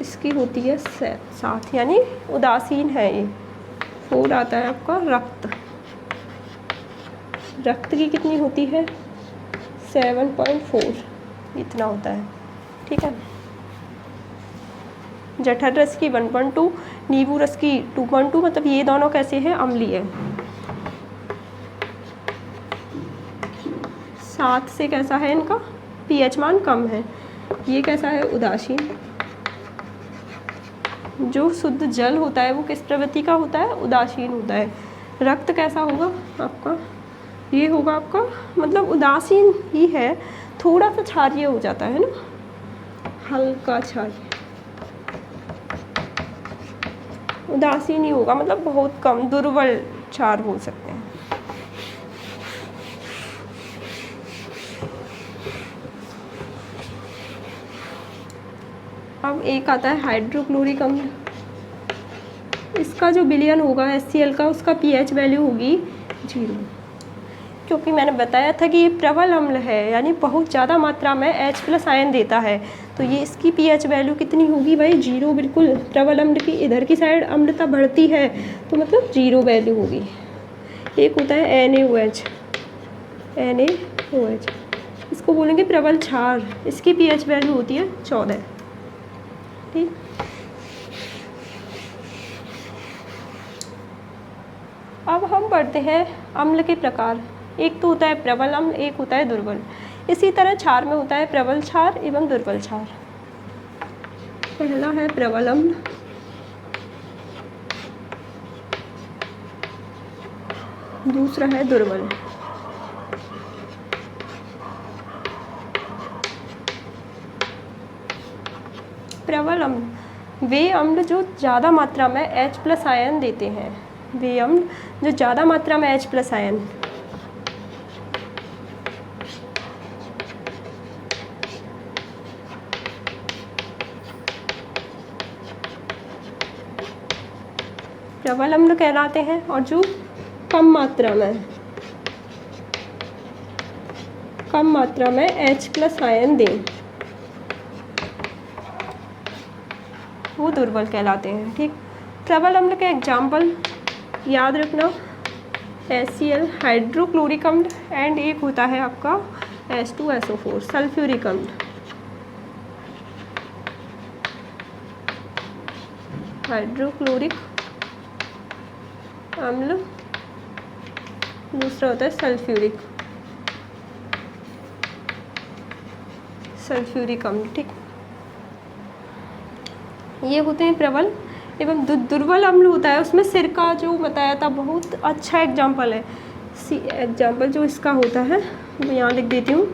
इसकी होती है 7, यानी उदासीन है ये। 4 आता है आपका रक्त। रक्त की कितनी होती है, 7.4, इतना होता है। ठीक है। जठर रस की 1.2, नींबू रस की 2.2, मतलब ये दोनों कैसे हैं, अम्लीय है। 7 से कैसा है इनका पीएच मान कम है। ये कैसा है, उदासीन। जो शुद्ध जल होता है वो किस प्रवृत्ति का होता है, उदासीन होता है। रक्त कैसा होगा आपका, ये होगा आपका मतलब उदासीन ही है, थोड़ा सा क्षारीय हो जाता है ना, हल्का क्षारीय। उदासीन ही होगा, मतलब बहुत कम, दुर्बल क्षार हो सकते हैं। अब एक आता है हाइड्रोक्लोरिक अम्ल। इसका जो विलयन होगा HCl का, उसका पीएच वैल्यू होगी 0, क्योंकि मैंने बताया था कि ये प्रबल अम्ल है, यानी बहुत ज़्यादा मात्रा में H+ आयन देता है। तो ये इसकी पीएच वैल्यू कितनी होगी भाई, 0 बिल्कुल। प्रबल अम्ल की इधर की साइड अम्लता बढ़ती है तो मतलब 0 वैल्यू होगी। एक होता है NaOH, इसको बोलेंगे प्रबल क्षार। इसकी पीएच वैल्यू होती है 14। ठीक। अब हम पढ़ते हैं अम्ल के प्रकार। एक तो होता है प्रबल अम्ल, एक होता है दुर्बल। इसी तरह क्षार में होता है प्रबल क्षार एवं दुर्बल क्षार। पहला है प्रबल अम्ल, दूसरा है दुर्बल। प्रबल अम्ल वे अम्ल जो ज़्यादा मात्रा में H+ आयन देते हैं। वे अम्ल जो ज़्यादा मात्रा में H+ आयन प्रबल अम्ल कहलाते हैं। और जो कम मात्रा में H+ आयन दें वो दुर्बल कहलाते हैं। ठीक, प्रबल अम्ल के एग्जाम्पल याद रखना, HCl हाइड्रोक्लोरिक अम्ल, एंड एक होता है आपका H2SO4 सल्फ्यूरिक अम्ल। हाइड्रोक्लोरिक अम्ल, दूसरा होता है सल्फ्यूरिक अम्ल। ठीक, ये होते हैं प्रबल। एवं दुर्बल अम्ल होता है, उसमें सिरका जो बताया था बहुत अच्छा एग्जाम्पल है। एग्जाम्पल जो इसका होता है मैं यहाँ लिख देती हूँ,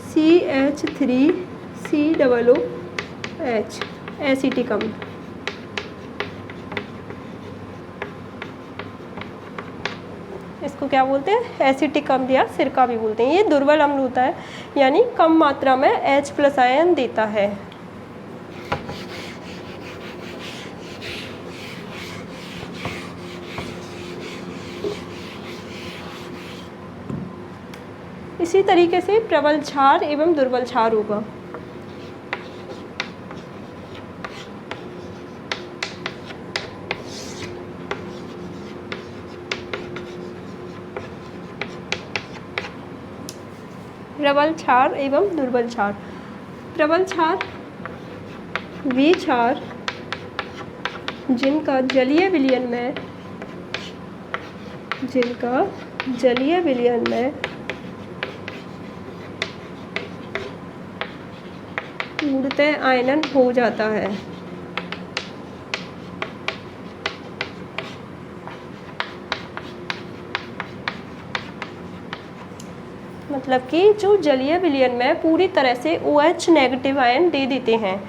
CH3COOH एसिटिक अम्ल। इसको क्या बोलते हैं? एसिटिक अम्ल या सिरका भी बोलते हैं। ये दुर्बल अम्ल होता है, यानी कम मात्रा में H+ आयन देता है। इसी तरीके से प्रबल क्षार एवं दुर्बल क्षार होगा। प्रबल क्षार एवं दुर्बल क्षार। प्रबल क्षार वे क्षार जिनका जलीय विलयन में पूर्णतः आयनन हो जाता है। मतलब कि जो जलीय विलयन में पूरी तरह से OH नेगेटिव आयन दे देते हैं,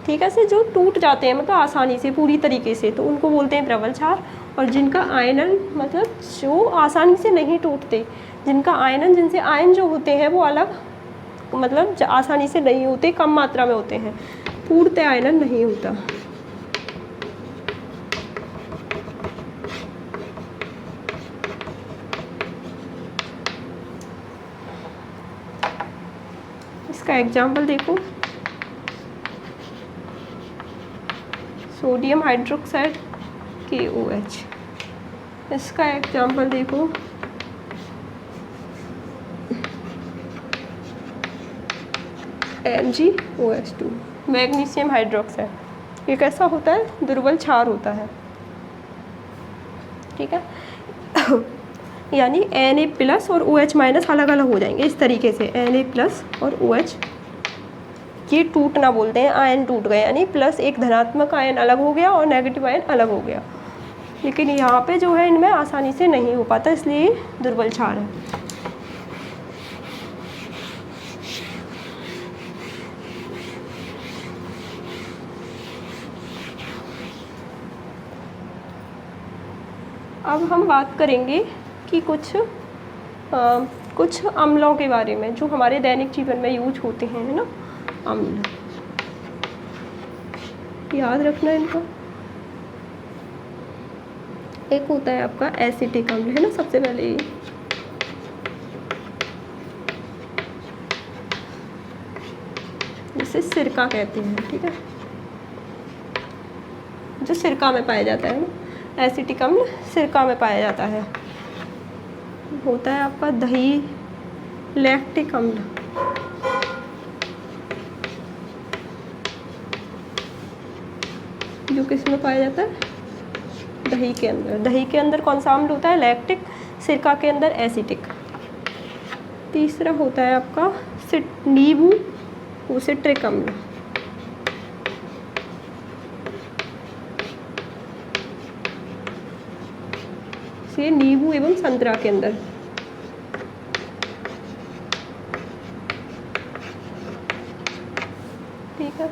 ठीक है, से जो टूट जाते हैं मतलब आसानी से पूरी तरीके से, तो उनको बोलते हैं प्रबल क्षार। और जिनका आयनन मतलब जो आसानी से नहीं टूटते, जिनका आयनन, जिनसे आयन जो होते हैं वो अलग मतलब आसानी से नहीं होते, कम मात्रा में होते हैं, पूर्णतः आयनन नहीं होता। इसका एग्जाम्पल देखो, सोडियम हाइड्रोक्साइड KOH। इसका एग्जाम्पल देखो, MgOH2 मैग्नीशियम हाइड्रोक्साइड। ये कैसा होता है? दुर्बल क्षार होता है। ठीक है यानी Na+ और OH- अलग अलग हो जाएंगे इस तरीके से। Na+ और OH ये टूटना बोलते हैं, आयन टूट गए, यानी प्लस एक धनात्मक आयन अलग हो गया और नेगेटिव आयन अलग हो गया। लेकिन यहाँ पे जो है इनमें आसानी से नहीं हो पाता, इसलिए दुर्बल क्षार है। अब हम बात करेंगे कि कुछ अम्लों के बारे में जो हमारे दैनिक जीवन में यूज होते हैं, है ना। अम्ल याद रखना इनको। एक होता है आपका एसिटिक अम्ल, है ना, सबसे पहले ये जिसे सिरका कहते हैं। ठीक है, जो सिरका में पाया जाता है ना, एसिटिक अम्ल सिरका में पाया जाता है। होता है आपका दही लैक्टिक अम्ल, जो किस में पाया जाता है? दही के अंदर। दही के अंदर कौन सा अम्ल होता है? लैक्टिक। सिरका के अंदर एसिटिक। तीसरा होता है आपका नींबू, वो सिट्रिक अम्ल। ये नींबू एवं संतरा के अंदर। ठीक है,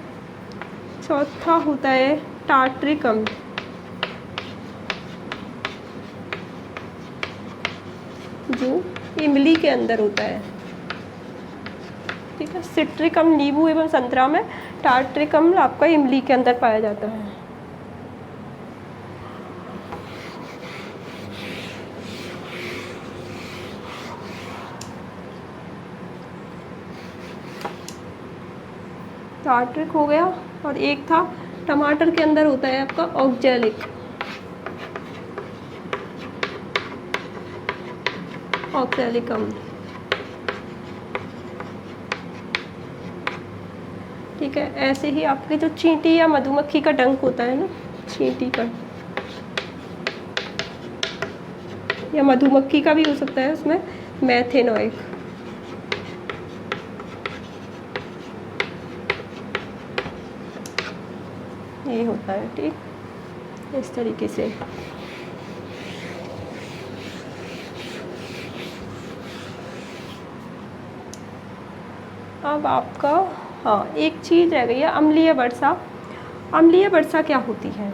चौथा होता है टार्ट्रिक अम्ल, जो इमली के अंदर होता है। ठीक है, सिट्रिक अम्ल नींबू एवं संतरा में, टार्ट्रिक अम्ल आपका इमली के अंदर पाया जाता है। टार्ट्रिक हो गया, और एक था टमाटर के अंदर होता है आपका ऑक्जेलिक, ऑक्जेलिक अम्ल। ठीक है, ऐसे ही आपकी जो चींटी या मधुमक्खी का डंक होता है ना, चींटी का या मधुमक्खी का भी हो सकता है, उसमें मेथेनोइक। ये होता है, ठीक, इस तरीके से। अब आपका हाँ एक चीज़ रह गई है, अम्लीय वर्षा। अम्लीय वर्षा क्या होती है?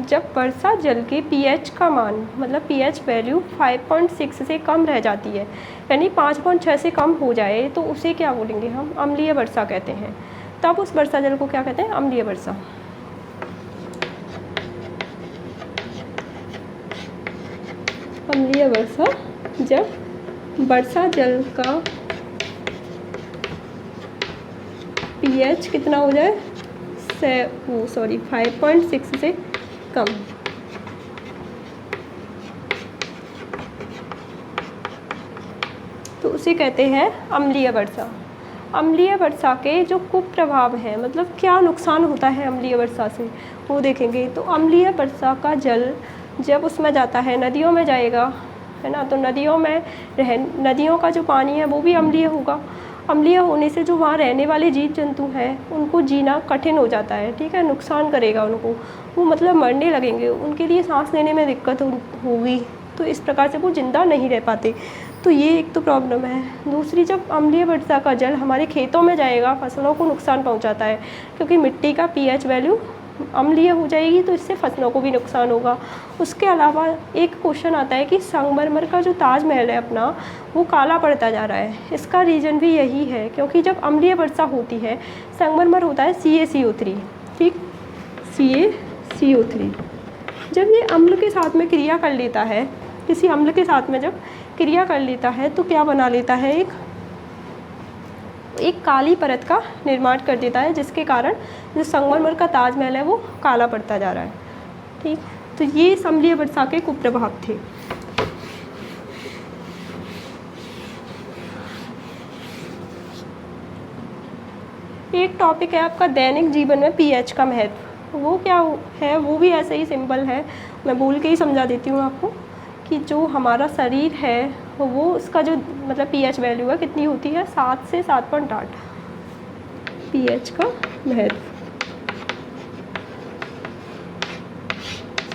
जब वर्षा जल के pH का मान, मतलब pH वैल्यू 5.6 से कम रह जाती है, यानी 5.6 से कम हो जाए, तो उसे क्या बोलेंगे हम? अम्लीय वर्षा कहते हैं। तब उस वर्षा जल को क्या कहते हैं? अम्लीय वर्षा। अम्लीय वर्षा जब वर्षा जल का pH कितना हो जाए, 5.6 से कम। तो उसे कहते हैं अम्लीय वर्षा। अम्लीय वर्षा के जो कुप्रभाव हैं, मतलब क्या नुकसान होता है अम्लीय वर्षा से, वो देखेंगे। तो अम्लीय वर्षा का जल जब उसमें जाता है, नदियों में जाएगा, है ना, तो नदियों का जो पानी है वो भी अम्लीय होगा। अम्लीय होने से जो वहाँ रहने वाले जीव जंतु हैं उनको जीना कठिन हो जाता है, ठीक है, नुकसान करेगा उनको, वो मतलब मरने लगेंगे, उनके लिए सांस लेने में दिक्कत होगी, तो इस प्रकार से वो ज़िंदा नहीं रह पाते। तो ये एक तो प्रॉब्लम है। दूसरी, जब अम्लीय वर्षा का जल हमारे खेतों में जाएगा, फसलों को नुकसान पहुंचाता है, क्योंकि मिट्टी का pH वैल्यू अम्लीय हो जाएगी, तो इससे फसलों को भी नुकसान होगा। उसके अलावा एक क्वेश्चन आता है कि संगमरमर का जो ताजमहल है अपना, वो काला पड़ता जा रहा है। इसका रीज़न भी यही है, क्योंकि जब अम्लीय वर्षा होती है, संगमरमर होता है CaCO3, ठीक, CaCO3 जब ये अम्ल के साथ में क्रिया कर लेता है, किसी अम्ल के साथ में जब क्रिया कर लेता है, तो क्या बना लेता है, एक काली परत का निर्माण कर देता है, जिसके कारण जो संगमरमर का ताजमहल है वो काला पड़ता जा रहा है, ठीक। तो ये अम्लीय वर्षा के कुप्रभाव थे। एक टॉपिक है आपका दैनिक जीवन में pH का महत्व। वो क्या है, वो भी ऐसे ही सिंपल है, मैं बोल के ही समझा देती हूँ आपको, कि जो हमारा शरीर है वो उसका जो मतलब pH वैल्यू है कितनी होती है, 7 से 7.8 pH का महत्व।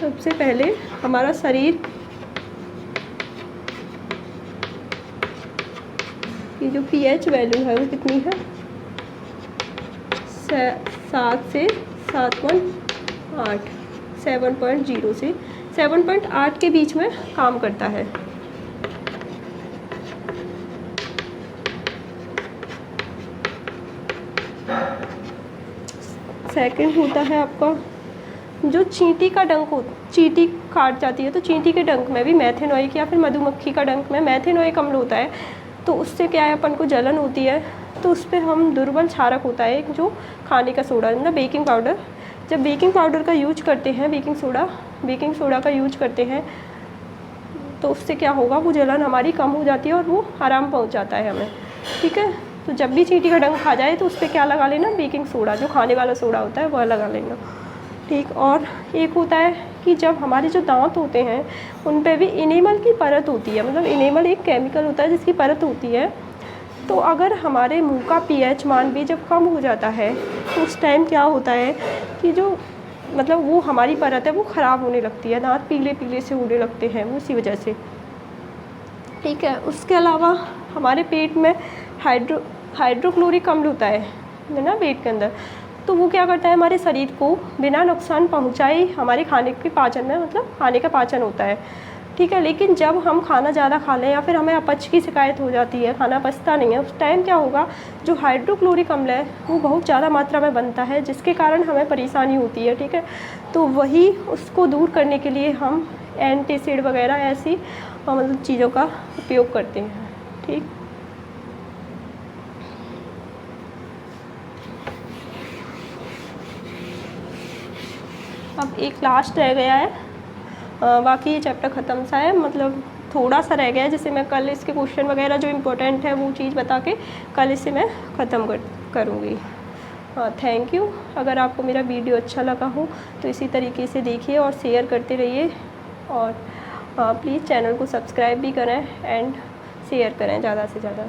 सबसे पहले हमारा शरीर की जो pH वैल्यू है वो कितनी है, 7 से 7.8, 7.0 से 7.8 के बीच में काम करता है। सेकंड होता है आपका जो चींटी का डंक हो, चींटी काट जाती है तो चींटी के डंक में भी मेथेनोइक या फिर मधुमक्खी का डंक में मेथेनोइक अम्ल होता है। तो उससे क्या है, अपन को जलन होती है, तो उस पर हम दुर्बल क्षारक होता है जो खाने का सोडा, मतलब बेकिंग पाउडर। जब बेकिंग पाउडर का यूज करते हैं, बेकिंग सोडा का यूज करते हैं, तो उससे क्या होगा, वो जलन हमारी कम हो जाती है और वो आराम पहुंच जाता है हमें, ठीक है। तो जब भी चींटी का डंक खा जाए तो उस पर क्या लगा लेना, बेकिंग सोडा, जो खाने वाला सोडा होता है वह लगा लेना, ठीक। और एक होता है कि जब हमारे जो दांत होते हैं उन पे भी इनेमल की परत होती है, मतलब इनेमल एक केमिकल होता है जिसकी परत होती है। तो अगर हमारे मुंह का pH मान भी जब कम हो जाता है तो उस टाइम क्या होता है कि जो मतलब वो हमारी परत है वो ख़राब होने लगती है, दांत पीले पीले से होने लगते हैं वो उसी वजह से, ठीक है। उसके अलावा हमारे पेट में हाइड्रोक्लोरिक अम्ल होता है ना पेट के अंदर, तो वो क्या करता है, हमारे शरीर को बिना नुकसान पहुंचाए हमारे खाने के पाचन में, मतलब खाने का पाचन होता है, ठीक है। लेकिन जब हम खाना ज़्यादा खा लें या फिर हमें अपच की शिकायत हो जाती है, खाना पचता नहीं है, उस टाइम क्या होगा, जो हाइड्रोक्लोरिक अम्ल है वो बहुत ज़्यादा मात्रा में बनता है, जिसके कारण हमें परेशानी होती है, ठीक है। तो वही उसको दूर करने के लिए हम एंटासिड वगैरह ऐसी मतलब चीज़ों का उपयोग करते हैं, ठीक। एक लास्ट रह गया है, बाकी ये चैप्टर ख़त्म सा है, मतलब थोड़ा सा रह गया है, जिसे मैं कल इसके क्वेश्चन वगैरह जो इम्पोर्टेंट है वो चीज़ बता के कल इसे मैं ख़त्म करूँगी। Thank you. अगर आपको मेरा वीडियो अच्छा लगा हो तो इसी तरीके से देखिए और शेयर करते रहिए, और प्लीज़ चैनल को सब्सक्राइब भी करें एंड शेयर करें ज़्यादा से ज़्यादा।